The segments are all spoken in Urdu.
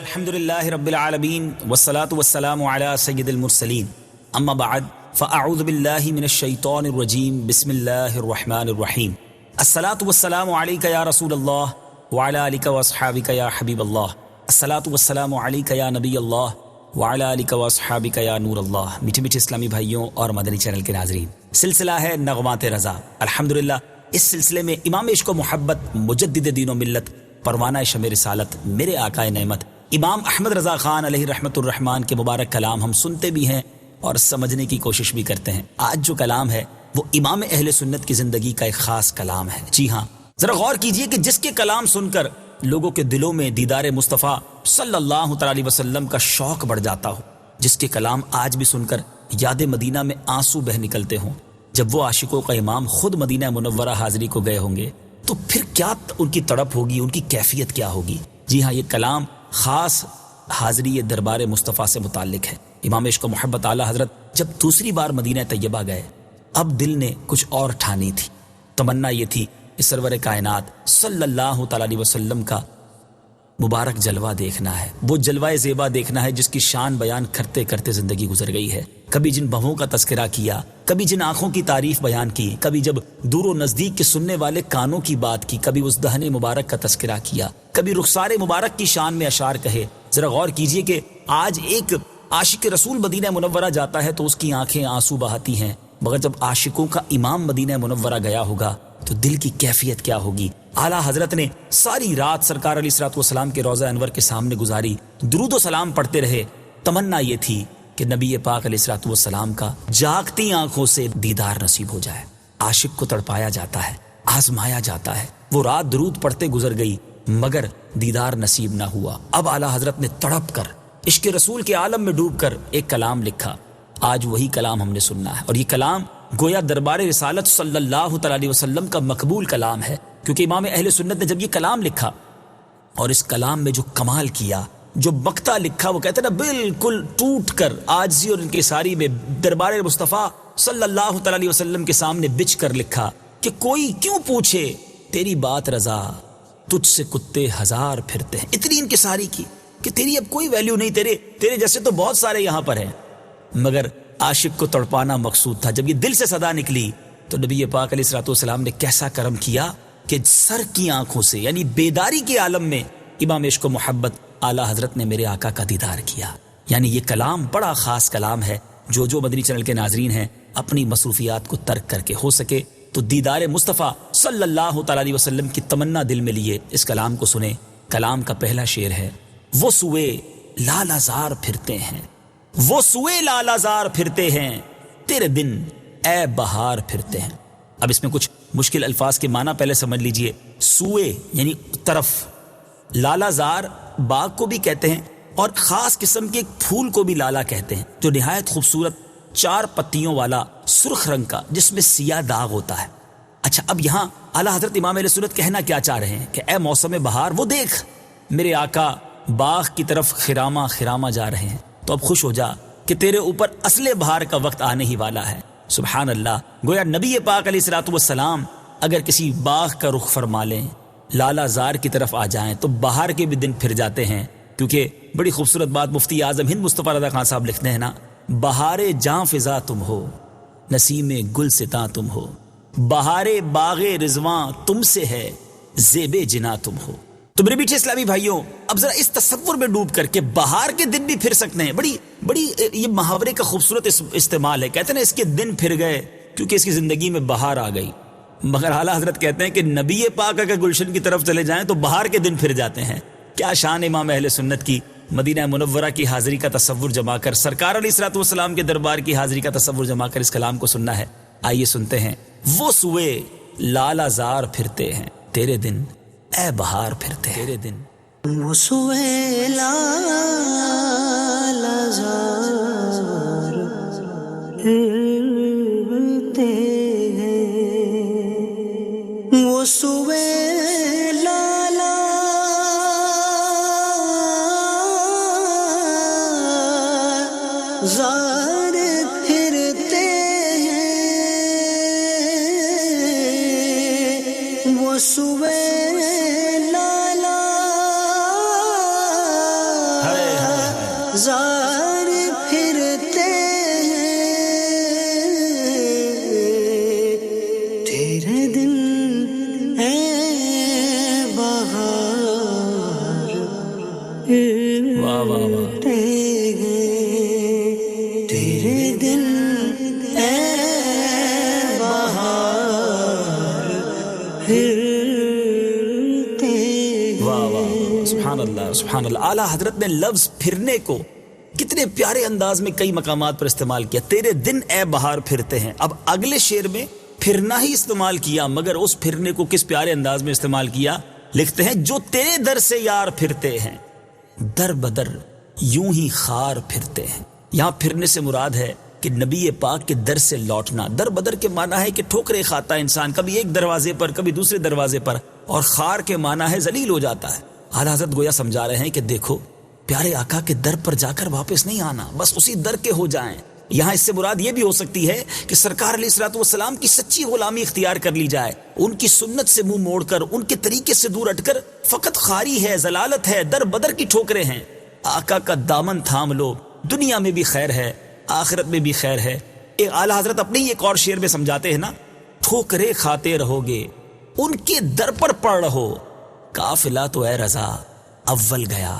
الحمدللہ رب العالمین والصلاة والسلام علی سید المرسلین اما بعد فاعوذ باللہ من الشیطان الرجیم بسم اللہ الرحمن الرحیم الصلاة والسلام علیک یا رسول اللہ وعلی آلک واصحابک یا حبیب اللہ الصلاة والسلام علیک یا نبی اللہ وعلی آلک واصحابک یا نور اللہ۔ میٹھے میٹھے اسلامی بھائیوں اور مدنی چینل کے ناظرین، سلسلہ ہے نغمات رضا۔ الحمدللہ اس سلسلے میں امام عشق و محبت، مجدد دین و ملت، پروانہ شمع رسالت، میرے آقا نعمت امام احمد رضا خان علیہ رحمت الرحمن کے مبارک کلام ہم سنتے بھی ہیں اور سمجھنے کی کوشش بھی کرتے ہیں۔ آج جو کلام ہے وہ امام اہل سنت کی زندگی کا ایک خاص کلام ہے۔ جی ہاں، ذرا غور کیجئے کہ جس کے کلام سن کر لوگوں کے دلوں میں دیدار مصطفیٰ صلی اللہ تعالی وسلم کا شوق بڑھ جاتا ہو، جس کے کلام آج بھی سن کر یاد مدینہ میں آنسو بہ نکلتے ہوں۔ جب وہ عاشقوں کا امام خود مدینہ منورہ حاضری کو گئے ہوں گے تو پھر کیا ان کی تڑپ ہوگی، ان کی کیفیت کیا ہوگی۔ جی ہاں، یہ کلام خاص حاضری دربار مصطفیٰ سے متعلق ہے۔ امام عشق و محبت اعلیٰ حضرت جب دوسری بار مدینہ طیبہ گئے، اب دل نے کچھ اور ٹھانی تھی۔ تمنا یہ تھی کہ سرور کائنات صلی اللہ تعالی علیہ وسلم کا مبارک جلوہ دیکھنا ہے، وہ جلوہ زیبا دیکھنا ہے جس کی شان بیان کرتے کرتے زندگی گزر گئی ہے۔ کبھی جن بہووں کا تذکرہ کیا، کبھی جن آنکھوں کی تعریف بیان کی، کبھی جب دور و نزدیک کے سننے والے کانوں کی بات کی، کبھی اس دہن مبارک کا تذکرہ کیا، کبھی رخسار مبارک کی شان میں اشعار کہے۔ ذرا غور کیجئے کہ آج ایک عاشق رسول مدینہ منورہ جاتا ہے تو اس کی آنکھیں آنسو بہاتی ہیں، مگر جب عاشقوں کا امام مدینہ منورہ گیا ہوگا تو دل کی کیفیت کیا ہوگی۔ اعلیٰ حضرت نے ساری رات سرکار علیہ الصلوۃ والسلام کے روضہ انور کے سامنے گزاری، درود و سلام پڑھتے رہے۔ تمنا یہ تھی کہ نبی پاک علیہ الصلوۃ والسلام کا جاگتی آنکھوں سے دیدار نصیب ہو جائے۔ عاشق کو تڑپایا جاتا ہے، آزمایا جاتا ہے۔ وہ رات درود پڑھتے گزر گئی مگر دیدار نصیب نہ ہوا۔ اب اعلیٰ حضرت نے تڑپ کر عشق رسول کے عالم میں ڈوب کر ایک کلام لکھا۔ آج وہی کلام ہم نے سننا ہے، اور یہ کلام گویا دربار رسالت صلی اللہ تعالی علیہ وسلم کا مقبول کلام ہے، کیونکہ امام اہل سنت نے جب یہ کلام لکھا اور اس کلام میں جو کمال کیا، جو بکتا لکھا، وہ کہتے ہیں نا بالکل ٹوٹ کر عاجزی اور انکساری میں دربار مصطفیٰ صلی اللہ تعالی علیہ وسلم کے سامنے بچ کر لکھا کہ کوئی کیوں پوچھے تیری بات رضا، تجھ سے کتے ہزار پھرتے ہیں۔ اتنی انکساری کی کہ تیری اب کوئی ویلیو نہیں، تیرے جیسے تو بہت سارے یہاں پر ہیں، مگر عاشق کو تڑپانا مقصود تھا۔ جب یہ دل سے صدا نکلی تو نبی پاک علیہ الصلوۃ والسلام نے کیسا کرم کیا کہ سر کی آنکھوں سے، یعنی بیداری کے عالم میں، امام عشق و محبت اعلیٰ حضرت نے میرے آقا کا دیدار کیا۔ یعنی یہ کلام بڑا خاص کلام ہے۔ جو مدنی چینل کے ناظرین ہیں اپنی مصروفیات کو ترک کر کے ہو سکے تو دیدار مصطفیٰ صلی اللہ تعالی علیہ وسلم کی تمنا دل میں لیے اس کلام کو سنیں۔ کلام کا پہلا شعر ہے، وہ سوئے لال آزار پھرتے ہیں، وہ سوئے لال آزار پھرتے ہیں، تیرے دن اے بہار پھرتے ہیں۔ اب اس میں کچھ مشکل الفاظ کے معنی پہلے سمجھ لیجئے۔ سوئے یعنی طرف، لالا زار باغ کو بھی کہتے ہیں اور خاص قسم کے ایک پھول کو بھی لالا کہتے ہیں، جو نہایت خوبصورت 4 پتیوں والا سرخ رنگ کا جس میں سیاہ داغ ہوتا ہے۔ اچھا، اب یہاں اعلیٰ حضرت امام اہل سنت کہنا کیا چاہ رہے ہیں کہ اے موسم بہار، وہ دیکھ میرے آقا باغ کی طرف خرامہ خرامہ جا رہے ہیں، تو اب خوش ہو جا کہ تیرے اوپر اصل بہار کا وقت آنے ہی والا ہے۔ سبحان اللہ، گویا نبی پاک علیہ الصلوۃ والسلام اگر کسی باغ کا رخ فرما لیں، لالا زار کی طرف آ جائیں تو بہار کے بھی دن پھر جاتے ہیں، کیونکہ بڑی خوبصورت بات مفتی اعظم ہند مصطفیٰ رضا خان صاحب لکھتے ہیں نا، بہار جاں فضا تم ہو، نسیم گل ستاں تم ہو، بہار باغ رضواں تم سے ہے، زیب جنا تم ہو۔ تو میرے میٹھے اسلامی بھائیوں، اب ذرا اس تصور میں ڈوب کر کے بہار کے دن بھی پھر سکتے ہیں، بڑی یہ محاورے کا خوبصورت استعمال ہے۔ کہتے ہیں نا اس کے دن پھر گئے کیونکہ اس کی زندگی میں بہار آ گئی، مگر اعلیٰ حضرت کہتے ہیں کہ نبی پاک اگر گلشن کی طرف چلے جائیں تو بہار کے دن پھر جاتے ہیں۔ کیا شان امام اہل سنت کی مدینہ منورہ کی حاضری کا تصور جما کر، سرکار علیہ الصلوۃ والسلام کے دربار کی حاضری کا تصور جما کر اس کلام کو سننا ہے۔ آئیے سنتے ہیں، وہ سوئے لال آزار پھرتے ہیں، تیرے دن اے بہار پھرتے ہیں، تیرے دن وہ سوئے لال آزار پھرتے ہیں، وہ سوئے لال آزار پھرتے ہیں، وہ سوئے زار پھرتے ہیں، تیرے دن اے بہار واہ واہ واہ، تیرے دن اے بہار پھرتے واہ واہ، سبحان اللہ سبحان اللہ۔ اعلیٰ حضرت نے لفظ پھرنے کو کتنے پیارے انداز میں کئی مقامات پر استعمال کیا، تیرے دن اے بہار پھرتے ہیں۔ اب اگلے شعر میں پھرنا ہی استعمال کیا، مگر اس پھرنے کو کس پیارے انداز میں استعمال کیا، لکھتے ہیں جو تیرے در سے یار پھرتے ہیں، در بدر یوں ہی خار پھرتے ہیں۔ یہاں پھرنے سے مراد ہے کہ نبی پاک کے در سے لوٹنا۔ در بدر کے معنی ہے کہ ٹھوکریں کھاتا ہے انسان، کبھی ایک دروازے پر کبھی دوسرے دروازے پر، اور خار کے معنی ہے ذلیل ہو جاتا ہے۔ اعلیٰ حضرت گویا سمجھا رہے ہیں کہ دیکھو پیارے آقا کے در پر جا کر واپس نہیں آنا، بس اسی در کے ہو جائیں۔ یہاں اس سے مراد یہ بھی ہو سکتی ہے کہ سرکار علیہ الصلوۃ والسلام کی سچی غلامی اختیار کر لی جائے، ان کی سنت سے منہ موڑ کر، ان کے طریقے سے دور ہٹ کر، فقط خاری ہے، ضلالت ہے، در بدر کی ٹھوکریں ہیں۔ آقا کا دامن تھام لو، دنیا میں بھی خیر ہے، آخرت میں بھی خیر ہے۔ ایک اعلیٰ حضرت اپنے ہی ایک اور شعر میں سمجھاتے ہیں نا، ٹھوکریں کھاتے رہو گے ان کے در پر پڑ رہو، قافلہ تو اے رضا اول گیا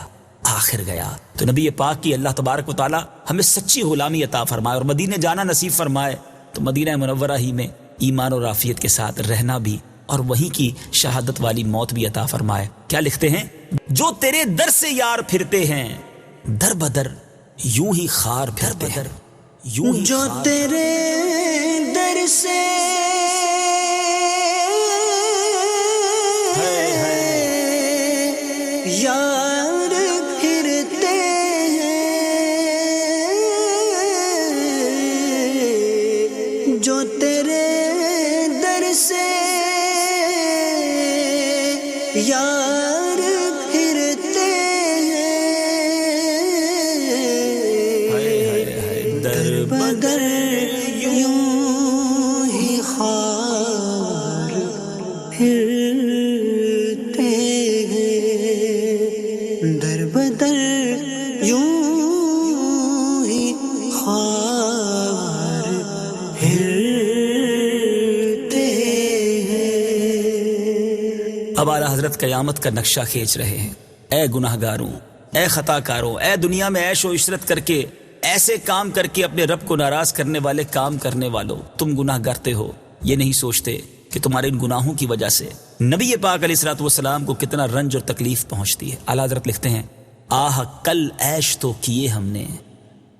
آخر گیا۔ تو نبی پاک کی اللہ تبارک و تعالی ہمیں سچی غلامی عطا فرمائے اور مدینہ جانا نصیب فرمائے، تو مدینہ منورہ ہی میں ایمان اور عافیت کے ساتھ رہنا بھی اور وہیں کی شہادت والی موت بھی عطا فرمائے۔ کیا لکھتے ہیں؟ جو تیرے در سے یار پھرتے ہیں، در بدر یوں ہی خار پھرتے ہیں، یوں ہی جو خار تیرے در سے یار پھرتے ہیں، جو تیرے در سے یار پھرتے ہیں، در بدر یوں ہی خار پھرتے ہیں، در بدر یوں ہی خار پھرتے ہیں۔ اب اعلیٰ حضرت قیامت کا نقشہ کھینچ رہے ہیں۔ اے گناہ گاروں، اے خطا کاروں، اے دنیا میں عیش و عشرت کر کے، ایسے کام کر کے اپنے رب کو ناراض کرنے والے کام کرنے والوں، تم گناہ کرتے ہو، یہ نہیں سوچتے کہ تمہارے ان گناہوں کی وجہ سے نبی پاک علیہ الصلوۃ والسلام کو کتنا رنج اور تکلیف پہنچتی ہے۔ اعلیٰ حضرت لکھتے ہیں، آہ کل عیش تو کیے ہم نے،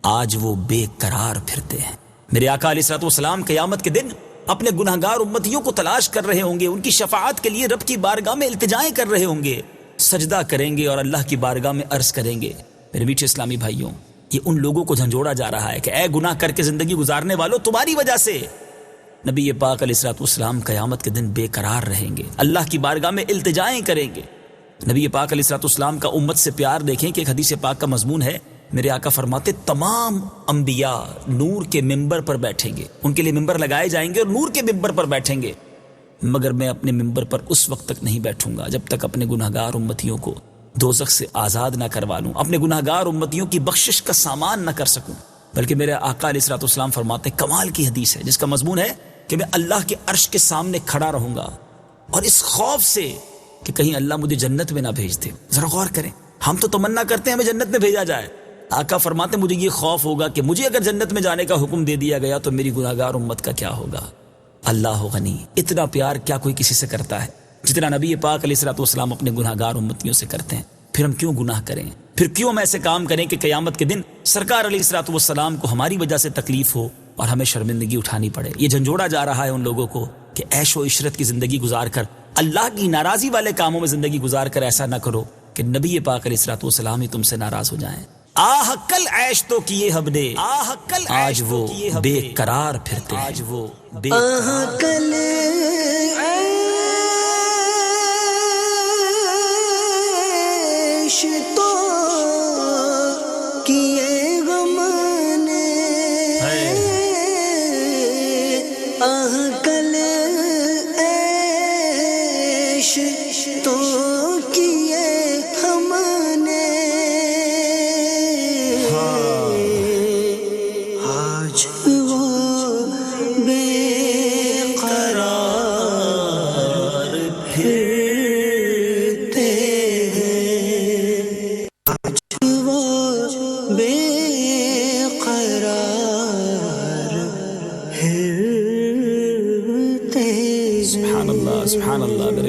آج وہ بے قرار پھرتے ہیں۔ میرے آقا علیہ الصلوۃ والسلام قیامت کے دن اپنے گناہگار امتیوں کو تلاش کر رہے ہوں گے، ان کی شفاعت کے لیے رب کی بارگاہ میں التجائیں کر رہے ہوں گے، سجدہ کریں گے اور اللہ کی بارگاہ میں عرض کریں گے۔ میرے میٹھے اسلامی بھائیوں، یہ ان لوگوں کو جھنجھوڑا جا رہا ہے کہ اے گناہ کر کے زندگی گزارنے والوں، تمہاری وجہ سے نبی پاک علیہ الصلوۃ والسلام قیامت کے دن بے قرار رہیں گے، اللہ کی بارگاہ میں التجائیں کریں گے۔ نبی پاک علیہ الصلوۃ والسلام کا امت سے پیار دیکھیں کہ ایک حدیث پاک کا مضمون ہے، میرے آقا فرماتے تمام انبیاء نور کے ممبر پر بیٹھیں گے، ان کے لیے ممبر لگائے جائیں گے اور نور کے ممبر پر بیٹھیں گے، مگر میں اپنے ممبر پر اس وقت تک نہیں بیٹھوں گا جب تک اپنے گناہگار امتیوں کو دوزخ سے آزاد نہ کروا لوں، اپنے گناہگار امتیوں کی بخشش کا سامان نہ کر سکوں۔ بلکہ میرے آقا علیہ الصلوۃ والسلام فرماتے کمال کی حدیث ہے جس کا مضمون ہے کہ میں اللہ کے عرش کے سامنے کھڑا رہوں گا اور اس خوف سے کہ کہیں اللہ مجھے جنت میں نہ بھیج دے۔ ذرا غور کریں، ہم تو تمنا کرتے ہیں ہمیں جنت میں بھیجا جائے، آقا فرماتے مجھے یہ خوف ہوگا کہ مجھے اگر جنت میں جانے کا حکم دے دیا گیا تو میری گناہگار امت کا کیا ہوگا۔ اللہ غنی، اتنا پیار کیا کوئی کسی سے کرتا ہے جتنا نبی پاک علیہ الصلوۃ والسلام اپنے گناہگار امتیوں سے کرتے ہیں۔ پھر ہم کیوں گناہ کریں، پھر کیوں ہم ایسے کام کریں کہ قیامت کے دن سرکار علیہ الصلوۃ والسلام کو ہماری وجہ سے تکلیف ہو اور ہمیں شرمندگی اٹھانی پڑے۔ یہ جھنجھوڑا جا رہا ہے ان لوگوں کو کہ عیش و عشرت کی زندگی گزار کر، اللہ کی ناراضی والے کاموں میں زندگی گزار کر ایسا نہ کرو کہ نبی پاک علیہ الصلوۃ والسلام ہی تم سے ناراض ہو جائیں۔ آہ کل عیش تو کیے ہم نے، آج وہ بے قرار پھرتے ہیں، آج وہ بے آہ کل عیش تو کیے غم نے، آہ کل عیش تو کیے ہم نے،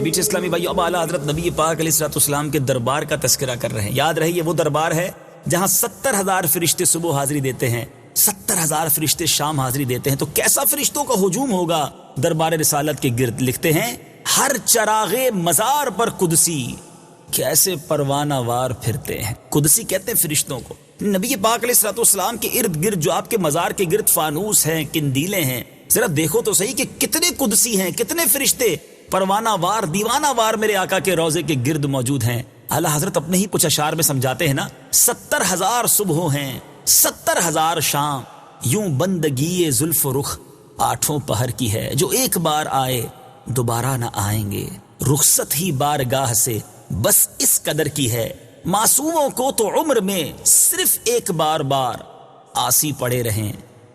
میٹھے اسلامی بھائیو، اب اعلیٰ حضرت نبی پاک علیہ الصلوۃ والسلام کے دربار کا تذکرہ کر رہے ہیں۔ یاد رہے یہ وہ دربار ہے جہاں 70,000 فرشتے صبح حاضری دیتے ہیں، 70,000 فرشتے شام حاضری دیتے ہیں۔ تو کیسا فرشتوں کا ہجوم ہوگا دربار رسالت کے گرد؟ لکھتے ہیں ہر چراغ مزار پر قدسی کیسے پروانہ وار پھرتے ہیں۔ قدسی کہتے ہیں فرشتوں کو۔ نبی پاک علیہ الصلوۃ والسلام کے ارد گرد جو آپ کے مزار کے گرد فانوس ہیں، قندیلیں ہیں، ذرا دیکھو تو صحیح کہ کتنے قدسی ہیں، کتنے فرشتے پروانہ وار دیوانہ وار میرے آقا کے روضے کے گرد موجود ہیں۔ اعلیٰ حضرت اپنے ہی کچھ اشعار میں سمجھاتے ہیں نا، 70,000 صبحوں ہیں، 70,000 شام، یوں بندگی زلف و رخ 8 پہر کی ہے، جو ایک بار آئے دوبارہ نہ آئیں گے، رخصت ہی بارگاہ سے بس اس قدر کی ہے، معصوموں کو تو عمر میں صرف ایک بار آسی پڑے رہیں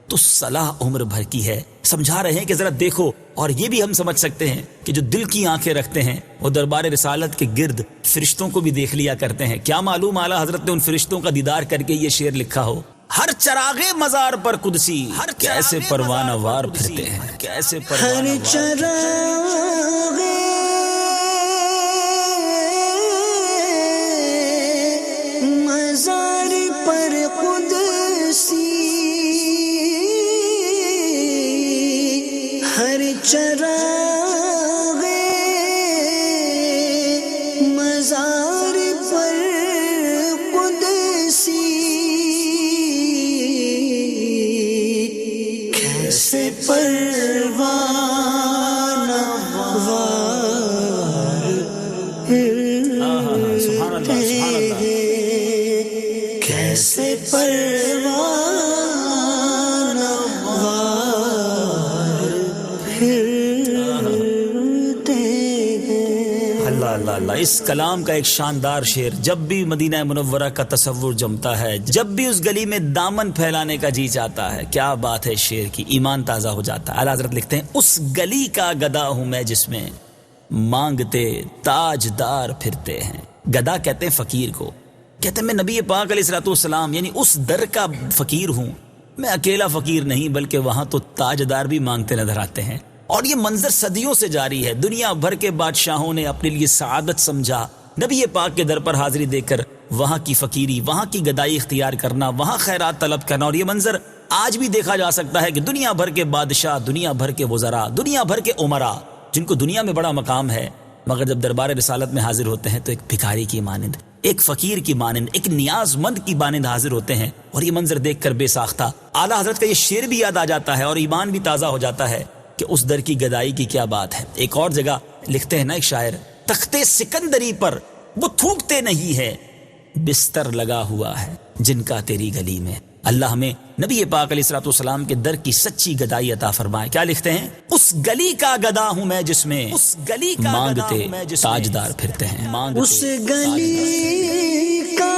تو صلاح عمر بھر کی ہے۔ سمجھا رہے ہیں کہ ذرا دیکھو، اور یہ بھی ہم سمجھ سکتے ہیں کہ جو دل کی آنکھیں رکھتے ہیں وہ دربار رسالت کے گرد فرشتوں کو بھی دیکھ لیا کرتے ہیں۔ کیا معلوم اعلیٰ حضرت نے ان فرشتوں کا دیدار کر کے یہ شعر لکھا ہو، ہر چراغ مزار پر قدسی کیسے پروانہ وار پھرتے ہیں، کیسے پروانہ وار چراغ مزار پر قدسی، ہر چراغ مزار پر قدسی کیسے پروانہ وار کیسے پروانہ وار پھرتے ہیں۔ اللہ اللہ اللہ، اس کلام کا ایک شاندار شعر۔ جب بھی مدینہ منورہ کا تصور جمتا ہے، جب بھی اس گلی میں دامن پھیلانے کا جی چاہتا ہے، کیا بات ہے شعر کی، ایمان تازہ ہو جاتا ہے۔ اعلیٰ حضرت لکھتے ہیں اس گلی کا گدا ہوں میں جس میں مانگتے تاجدار پھرتے ہیں۔ گدا کہتے ہیں فقیر کو، کہتے ہیں میں نبی پاک علیہ الصلوۃ والسلام یعنی اس در کا فقیر ہوں۔ میں اکیلا فقیر نہیں بلکہ وہاں تو تاجدار بھی مانگتے نظر آتے ہیں، اور یہ منظر صدیوں سے جاری ہے۔ دنیا بھر کے بادشاہوں نے اپنے لیے سعادت سمجھا نبی پاک کے در پر حاضری دے کر وہاں کی فقیری، وہاں کی گدائی اختیار کرنا، وہاں خیرات طلب کرنا، اور یہ منظر آج بھی دیکھا جا سکتا ہے کہ دنیا بھر کے بادشاہ، دنیا بھر کے وزراء، دنیا بھر کے عمراء جن کو دنیا میں بڑا مقام ہے، مگر جب دربار رسالت میں حاضر ہوتے ہیں تو ایک بھکاری کی مانند، ایک فقیر کی مانند، ایک نیاز مند کی مانند حاضر ہوتے ہیں، اور یہ منظر دیکھ کر بے ساختہ اعلیٰ حضرت کا یہ شعر بھی یاد آ جاتا ہے اور ایمان بھی تازہ ہو جاتا ہے کہ اس در کی گدائی کی کیا بات ہے۔ ایک اور جگہ لکھتے ہیں نا ایک شاعر، تختے سکندری پر وہ تھوکتے نہیں ہے، بستر لگا ہوا ہے جن کا تیری گلی میں۔ اللہ ہمیں نبی پاک علیہ الصلوۃ والسلام کے در کی سچی گدائی عطا فرمائے۔ کیا لکھتے ہیں؟ اس گلی کا گدا ہوں میں جس میں مانگتے تاجدار پھرتے ہیں، اس گلی کا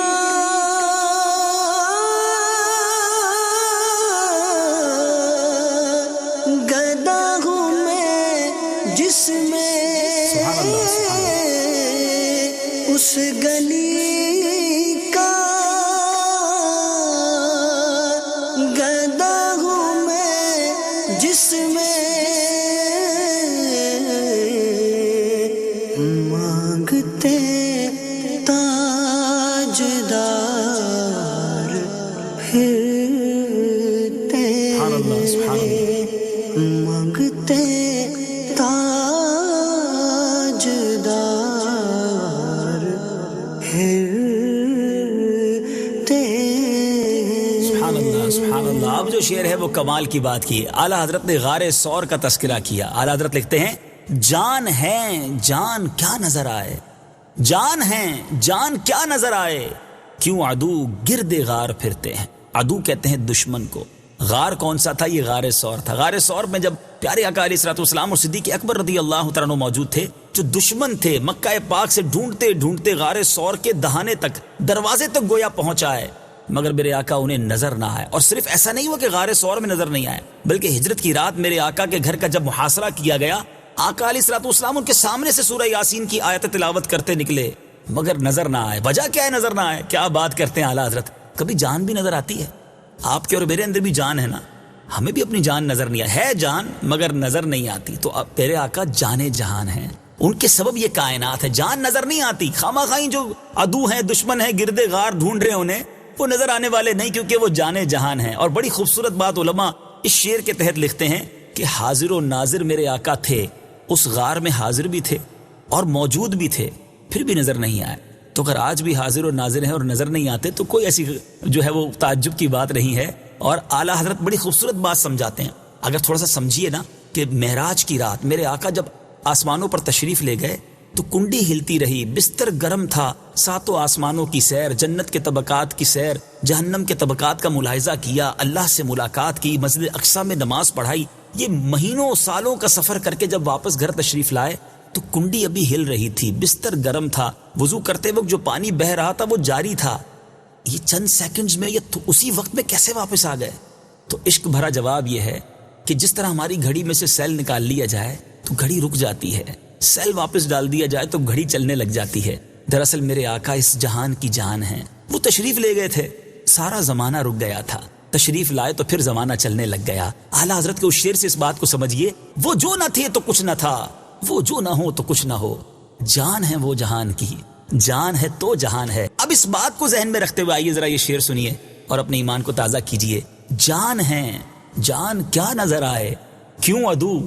گدا ہوں میں جس میں اس گلی کا گدا ہوں میں جس میں مانگتے تاجدار پھرتے مانگتے تاجدار سبحان اللہ۔ اب جو شعر ہے وہ کمال کی بات کی ہے۔ اعلیٰ حضرت نے غار ثور کا تذکرہ کیا۔ اعلیٰ حضرت لکھتے ہیں جان ہے جان کیا نظر آئے، جان ہے جان کیا نظر آئے، کیوں عدو گرد غار پھرتے ہیں۔ عدو کہتے ہیں دشمن کو۔ غار کون سا تھا؟ یہ غار ثور تھا۔ غار ثور میں جب پیارے آقا علیہ الصلوۃ والسلام اور صدیق اکبر رضی اللہ تعالیٰ عنہ موجود تھے، جو دشمن تھے مکہ پاک سے ڈھونڈتے ڈھونڈتے غار ثور کے دہانے تک، دروازے تک گویا پہنچا ہے، مگر میرے آقا انہیں نظر نہ آئے۔ اور صرف ایسا نہیں ہوا کہ غار ثور میں نظر نہیں آئے، بلکہ ہجرت کی رات میرے آقا کے گھر کا جب محاصرہ کیا گیا، آقا علیہ الصلوۃ والسلام ان کے سامنے سے سورہ یاسین کی آیت تلاوت کرتے نکلے، مگر نظر نہ آئے۔ وجہ کیا ہے نظر نہ آئے؟ کیا بات کرتے ہیں اعلیٰ حضرت، کبھی جان بھی نظر آتی ہے۔ آپ کے اور میرے اندر بھی جان ہے نا، ہمیں بھی اپنی جان نظر نہیں ہے جان مگر نظر نہیں آتی۔ تو اب میرے آقا جانے جہان ہیں، ان کے سبب یہ کائنات ہے. جان نظر نہیں آتی. خامخواہ جو عدو ہیں, دشمن ہیں, گردے غار ڈھونڈ رہے انہیں, وہ نظر آنے والے نہیں, کیونکہ وہ جانے جہان ہیں. اور بڑی خوبصورت بات علماء اس شعر کے تحت لکھتے ہیں کہ حاضر و ناظر میرے آقا تھے, اس غار میں حاضر بھی تھے اور موجود بھی تھے, پھر بھی نظر نہیں آئے. تو اگر آج بھی حاضر و ناظر ہیں اور نظر نہیں آتے تو کوئی ایسی جو ہے وہ تعجب کی بات نہیں ہے. اور اعلیٰ حضرت بڑی خوبصورت بات سمجھاتے ہیں. اگر تھوڑا سا سمجھیے نا کہ معراج کی رات میرے آقا جب آسمانوں پر تشریف لے گئے تو کنڈی ہلتی رہی, بستر گرم تھا, ساتوں آسمانوں کی سیر, جنت کے طبقات کی سیر, جہنم کے طبقات کا ملاحظہ کیا, اللہ سے ملاقات کی, مسجد اقصیٰ میں نماز پڑھائی. یہ مہینوں سالوں کا سفر کر کے جب واپس گھر تشریف لائے تو کنڈی ابھی ہل رہی تھی, بستر گرم تھا, وضو کرتے وقت جو پانی بہہ رہا تھا وہ جاری تھا. یہ چند سیکنڈز میں, یہ اسی وقت میں کیسے واپس آ گئے؟ تو عشق بھرا جواب یہ ہے کہ جس طرح ہماری گھڑی میں سے سیل نکال لیا جائے تو گھڑی رک جاتی ہے, سیل واپس ڈال دیا جائے تو گھڑی چلنے لگ جاتی ہے. دراصل میرے آقا اس جہان کی جان ہیں. وہ تشریف لے گئے تھے, سارا زمانہ رک گیا تھا, تشریف لائے تو پھر زمانہ چلنے لگ گیا. اعلیٰ حضرت کے اس شعر سے اس بات کو سمجھیے, وہ جو نہ تھے تو کچھ نہ تھا, وہ جو نہ ہو تو کچھ نہ ہو, جان ہے وہ جہان کی, جان ہے تو جہان ہے. اب اس بات کو ذہن میں رکھتے ہوئے آئیے ذرا یہ شعر سنیے اور اپنے ایمان کو تازہ کیجئے. جان ہے, جان کیا نظر آئے, کیوں عدو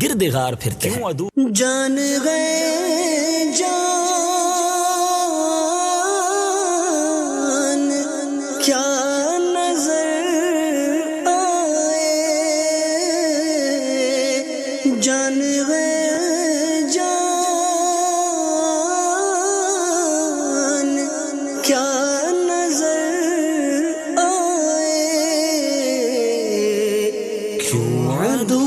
گرد غار پھرتے ہیں. جان گئے جان کیا نظر آئے, جان گئے جان کیا نظر آئے, کیوں عدو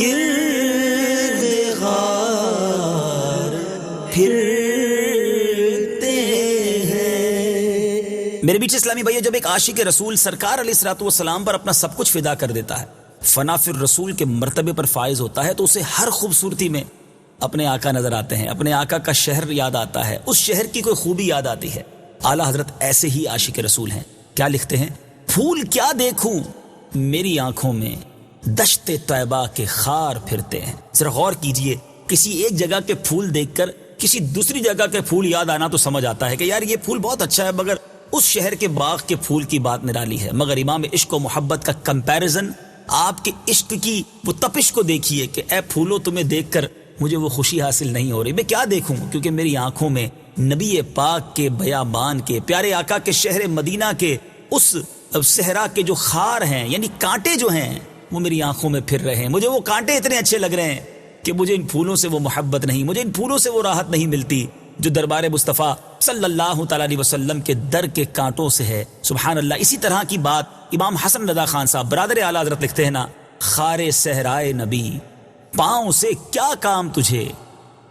گرد غار پھرتے ہیں. میرے بیچ اسلامی بھائیو, جب ایک عاشق رسول سرکار علیہ الصلوۃ والسلام پر اپنا سب کچھ فدا کر دیتا ہے, فنا فی الرسول کے مرتبے پر فائز ہوتا ہے, تو اسے ہر خوبصورتی میں اپنے آقا نظر آتے ہیں, اپنے آقا کا شہر یاد آتا ہے, اس شہر کی کوئی خوبی یاد آتی ہے. اعلیٰ حضرت ایسے ہی عاشق رسول ہیں. کیا لکھتے ہیں؟ پھول کیا دیکھوں میری آنکھوں میں, دشت طیبہ کے خار پھرتے ہیں. ذرا غور کیجئے, کسی ایک جگہ کے پھول دیکھ کر کسی دوسری جگہ کے پھول یاد آنا تو سمجھ آتا ہے کہ یار یہ پھول بہت اچھا ہے, مگر اس شہر کے باغ کے پھول کی بات نرالی ہے. مگر امام عشق و محبت کا کمپیریزن, آپ کے عشق کی وہ تپش کو دیکھیے کہ اے پھولوں تمہیں دیکھ کر مجھے وہ خوشی حاصل نہیں ہو رہی, میں کیا دیکھوں, کیونکہ میری آنکھوں میں نبی پاک کے بیابان کے, پیارے آقا کے شہر مدینہ کے اس صحرا کے جو خار ہیں, یعنی کانٹے جو ہیں, وہ میری آنکھوں میں پھر رہے ہیں. مجھے وہ کانٹے اتنے اچھے لگ رہے ہیں کہ مجھے ان پھولوں سے وہ محبت نہیں, مجھے ان پھولوں سے وہ راحت نہیں ملتی جو دربار مصطفیٰ صلی اللہ تعالیٰ علیہ وسلم کے در کے کانٹوں سے ہے. سبحان اللہ. اسی طرح کی بات امام حسن رضا خان صاحب برادر اعلیٰ حضرت لکھتے ہیں نا, خارے صحرائے نبی پاؤں سے کیا کام تجھے,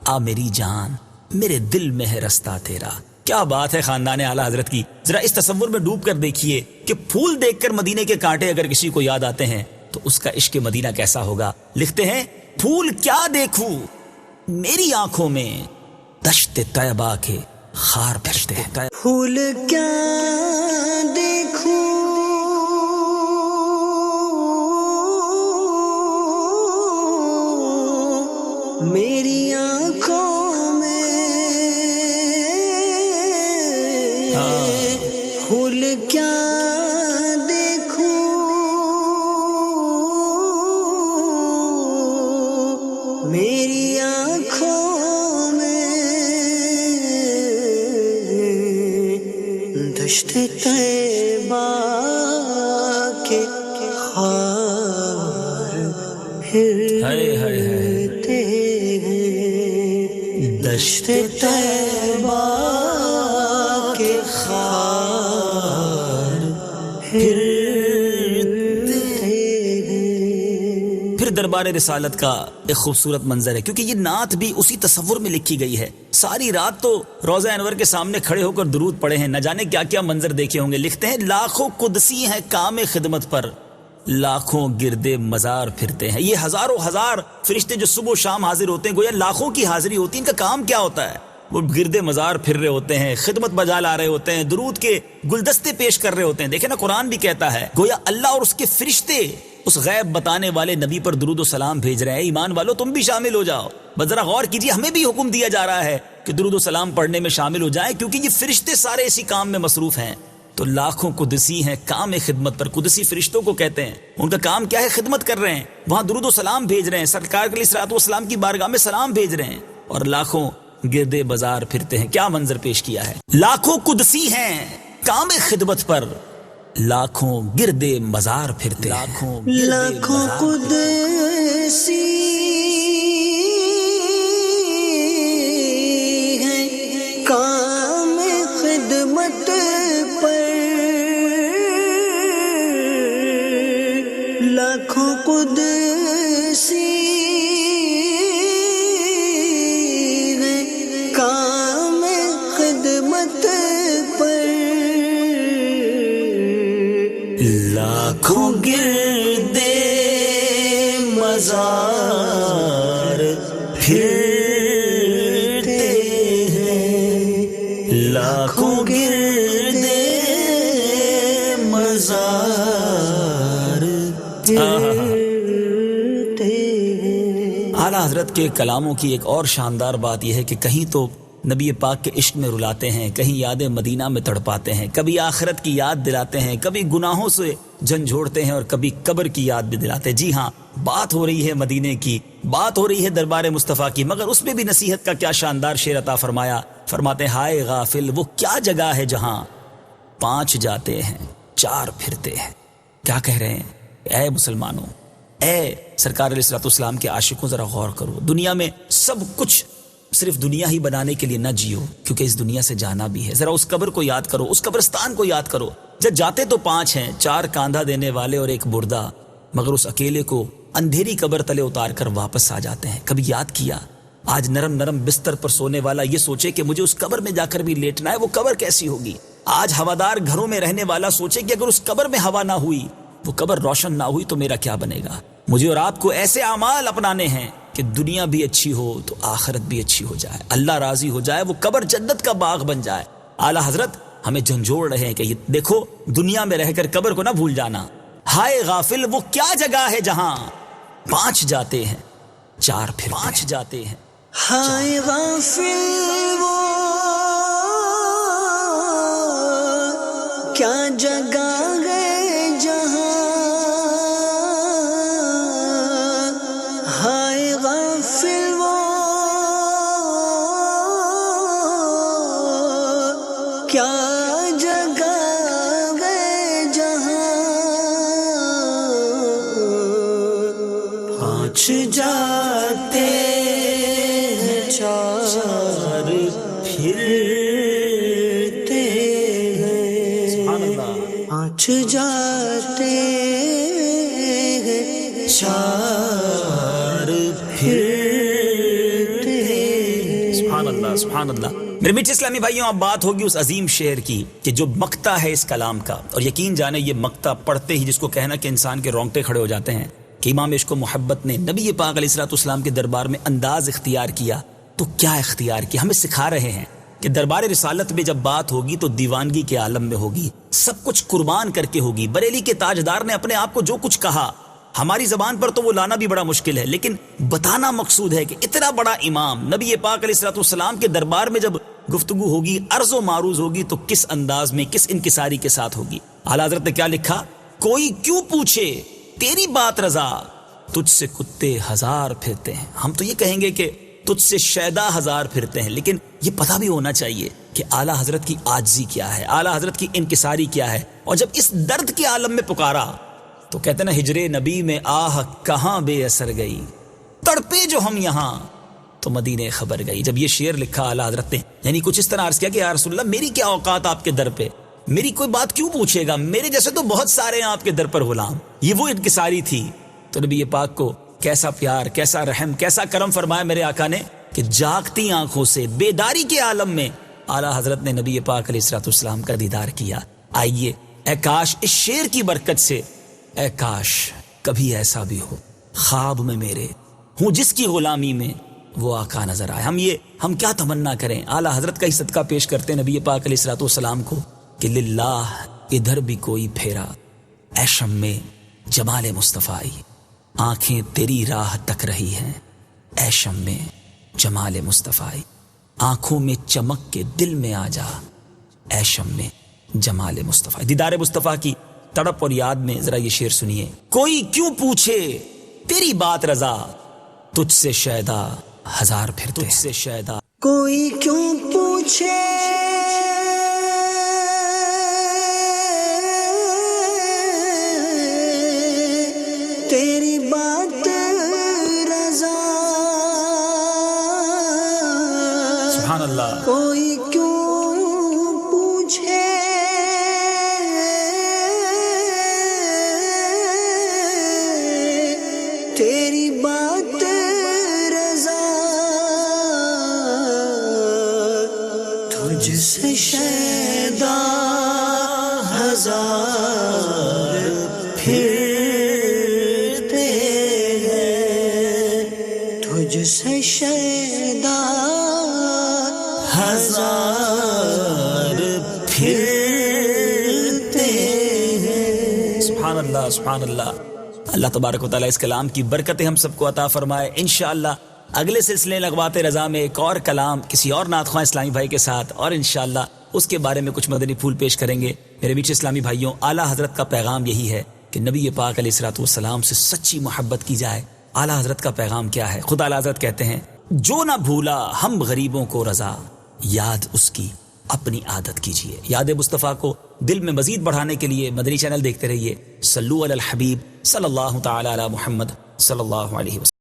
آ میری جان میرے دل میں ہے رستہ تیرا. کیا بات ہے خاندان اعلیٰ حضرت کی. ذرا اس تصور میں ڈوب کر دیکھیے کہ پھول دیکھ کر مدینے کے کانٹے اگر کسی کو یاد آتے ہیں تو اس کا عشق مدینہ کیسا ہوگا. لکھتے ہیں, پھول کیا دیکھوں میری آنکھوں میں, دشت طیبہ کے خار پھرتے ہیں. پھول کیا دیکھوں میری آنکھوں میں, پھول کیا دیکھوں میری آنکھوں میں, دشت طیبہ کے خار پھرتے ہیں, دشت طیبہ کے خار پھرتے ہیں. پھر دربار رسالت کا ایک خوبصورت منظر ہے, کیونکہ یہ نعت بھی اسی تصور میں لکھی گئی ہے. ساری رات تو روضہ انور کے سامنے کھڑے ہو کر درود پڑھے ہیں, نہ جانے کیا کیا منظر دیکھے ہوں گے. لکھتے ہیں, لاکھوں قدسی ہیں کام خدمت پر, لاکھوں گردے مزار پھرتے ہیں. یہ ہزاروں ہزار فرشتے جو صبح و شام حاضر ہوتے ہیں, گویا لاکھوں کی حاضری ہوتی ہے. ان کا کام کیا ہوتا ہے؟ وہ گردے مزار پھر رہے ہوتے ہیں, خدمت بجا لا رہے ہوتے ہیں, درود کے گلدستے پیش کر رہے ہوتے ہیں. دیکھیں نا, قرآن بھی کہتا ہے گویا اللہ اور اس کے فرشتے اس غیب بتانے والے نبی پر درود و سلام بھیج رہے ہیں. ایمان والو تم بھی شامل ہو جاؤ. بس ذرا غور کیجیے, ہمیں بھی حکم دیا جا رہا ہے کہ درود و سلام پڑھنے میں شامل ہو جائیں, کیونکہ یہ فرشتے سارے اسی کام میں مصروف ہیں. تو لاکھوں قدسی ہیں کام خدمت پر. قدسی فرشتوں کو کہتے ہیں, ان کا کام کیا ہے؟ خدمت کر رہے ہیں, وہاں درود و سلام بھیج رہے ہیں, سرکار علیہ الصلوۃ والسلام کی بارگاہ میں سلام بھیج رہے ہیں, اور لاکھوں گردے بازار پھرتے ہیں. کیا منظر پیش کیا ہے. لاکھوں قدسی ہیں کام خدمت پر, لاکھوں گردے بازار پھرتے ہیں. لاکھوں قدسی ہیں کام خدمت پر, لاکھوں قدسی ہیں کام خدمت پر, لاکھوں گردے مزار پھرتے ہیں, لاکھوں گردے مزار پھرتے ہیں. اعلیٰ حضرت کے کلاموں کی ایک اور شاندار بات یہ ہے کہ کہیں تو نبی پاک کے عشق میں رلاتے ہیں, کہیں یاد مدینہ میں تڑپاتے ہیں, کبھی آخرت کی یاد دلاتے ہیں, کبھی گناہوں سے جھنجھوڑتے ہیں, اور کبھی قبر کی یاد بھی دلاتے ہیں. جی ہاں, بات ہو رہی ہے مدینے کی, بات ہو رہی ہے دربار مصطفیٰ کی, مگر اس میں بھی نصیحت کا کیا شاندار شعر عطا فرمایا. فرماتے ہیں ہائے غافل وہ کیا جگہ ہے جہاں 5 جاتے ہیں 4 پھرتے ہیں. کیا کہہ رہے ہیں؟ اے مسلمانوں, اے سرکار علیہ الصلوۃ والسلام کے عاشقوں, ذرا غور کرو. دنیا میں سب کچھ صرف دنیا ہی بنانے کے لیے نہ جیو, کیونکہ اس دنیا سے جانا بھی ہے. ذرا اس قبر کو یاد کرو, اس قبرستان کو یاد کرو. جب جاتے تو 5 ہیں, 4 کاندھا دینے والے اور 1 بردہ, مگر اس اکیلے کو اندھیری قبر تلے اتار کر واپس آ جاتے ہیں. کبھی یاد کیا آج نرم نرم بستر پر سونے والا یہ سوچے کہ مجھے اس قبر میں جا کر بھی لیٹنا ہے, وہ قبر کیسی ہوگی؟ آج ہوادار گھروں میں رہنے والا سوچے کہ اگر اس قبر میں ہوا نہ ہوئی, وہ قبر روشن نہ ہوئی تو میرا کیا بنے گا؟ مجھے اور آپ کو ایسے اعمال اپنانے ہیں کہ دنیا بھی اچھی ہو تو آخرت بھی اچھی ہو جائے, اللہ راضی ہو جائے, وہ قبر جنت کا باغ بن جائے. اعلیٰ حضرت ہمیں جھنجھوڑ رہے ہیں کہ یہ دیکھو دنیا میں رہ کر قبر کو نہ بھول جانا. ہائے غافل وہ کیا جگہ ہے جہاں 5 جاتے ہیں 4 پھر 5 جاتے ہیں. ہائے غافل وہ کیا جگہ ہے جہاں, ہائے غافل وہ کیا جگہ ہے جہاں 5 جاتے ہیں 4 پھرتے ہیں, 5 جاتے ہیں 4 پھرتے ہیں. سبحان اللہ سبحان اللہ. میرے میٹھے اسلامی بھائیوں, اب بات ہوگی اس عظیم شعر کی کہ جو مقطع ہے اس کلام کا, اور یقین جانے یہ مقطع پڑھتے ہی جس کو کہنا کہ انسان کے رونگٹے کھڑے ہو جاتے ہیں کہ امام عشق و محبت نے نبی پاک علیہ الصلوۃ والسلام کے دربار میں انداز اختیار کیا. تو کیا اختیار کیا؟ ہمیں سکھا رہے ہیں کہ دربار رسالت میں جب بات ہوگی تو دیوانگی کے عالم میں ہوگی, سب کچھ قربان کر کے ہوگی. بریلی کے تاجدار نے اپنے آپ کو جو کچھ کہا, ہماری زبان پر تو وہ لانا بھی بڑا مشکل ہے, لیکن بتانا مقصود ہے کہ اتنا بڑا امام نبی پاک علیہ الصلوۃ والسلام کے دربار میں جب گفتگو ہوگی, عرض و معروض ہوگی, تو کس انداز میں, کس انکساری کے ساتھ ہوگی. اعلیٰ حضرت نے کیا لکھا؟ کوئی کیوں پوچھے تیری بات رضا, تجھ سے کتے 1000 پھرتے ہیں. ہم تو یہ کہیں گے کہ تجھ سے شیدا 1000 پھرتے ہیں, لیکن یہ پتہ بھی ہونا چاہیے کہ اعلیٰ حضرت کی عاجزی کیا ہے, اعلیٰ حضرت کی انکساری کیا ہے. اور جب اس درد کے عالم میں پکارا تو کہتے ہیں نا, ہجر نبی میں آہ کہاں بے اثر گئی, تڑپے جو ہم یہاں تو مدینے خبر گئی. جب یہ شعر لکھا اعلیٰ حضرت نے, یعنی کچھ اس طرح عرض کیا کہ یا رسول اللہ میری کیا اوقات آپ کے در پہ, میری کوئی بات کیوں پوچھے گا, میرے جیسے تو بہت سارے ہیں آپ کے در پر غلام. یہ وہ انکساری تھی. تو نبی پاک کو کیسا پیار, کیسا رحم, کیسا کرم فرمایا میرے آقا نے کہ جاگتی آنکھوں سے بیداری کے عالم میں اعلیٰ حضرت نے نبی پاک علیہ الصلوۃ والسلام کا دیدار کیا. آئیے, اے کاش اس شعر کی برکت سے, اے کاش کبھی ایسا بھی ہو خواب میں میرے ہوں جس کی غلامی میں وہ آقا نظر آئے. ہم کیا تمنا کریں, اعلیٰ حضرت کا ہی صدقہ پیش کرتے ہیں نبی پاک علیہ الصلوۃ والسلام کو کہ للہ ادھر بھی کوئی پھیرا, اے شمع جمال مصطفی، آنکھیں تیری راہ تک رہی ہیں اے شمع جمال مصطفی، آنکھوں میں چمک کے دل میں آ جا اے شمع جمال مصطفی۔ دیدار مصطفیٰ کی تڑپ اور یاد میں ذرا یہ شعر سنیے۔ کوئی کیوں پوچھے تیری بات رضا، تجھ سے شیدا ہزار پھرتے ہیں، تجھ سے شیدا کوئی کیوں پوچھے تیری بات رضا، سبحان اللہ، کوئی کیوں پوچھے تیری بات رضا، تجھ سے شیدا ہزار پھرتے ہیں، تجھ سے شیدا ہزار پھرتے ہیں۔ سبحان اللہ، سبحان اللہ۔ اللہ تبارک و تعالیٰ اس کلام کی برکتیں ہم سب کو عطا فرمائے۔ انشاءاللہ اگلے سلسلے لغوات رضا میں ایک اور کلام کسی اور نعت خواں اسلامی بھائی کے ساتھ، اور انشاءاللہ اس کے بارے میں کچھ مدنی پھول پیش کریں گے۔ میرے میٹھے اسلامی بھائیوں، اعلیٰ حضرت کا پیغام یہی ہے کہ نبی پاک علیہ الصلوۃ والسلام سے سچی محبت کی جائے۔ اعلیٰ حضرت کا پیغام کیا ہے؟ خود اعلیٰ حضرت کہتے ہیں، جو نہ بھولا ہم غریبوں کو رضا، یاد اس کی اپنی عادت کیجیے۔ یاد مصطفیٰ کو دل میں مزید بڑھانے کے لیے مدنی چینل دیکھتے رہیے۔ صلو علی الحبیب صلی اللہ تعالی علی محمد صلی اللہ علیہ وسلم۔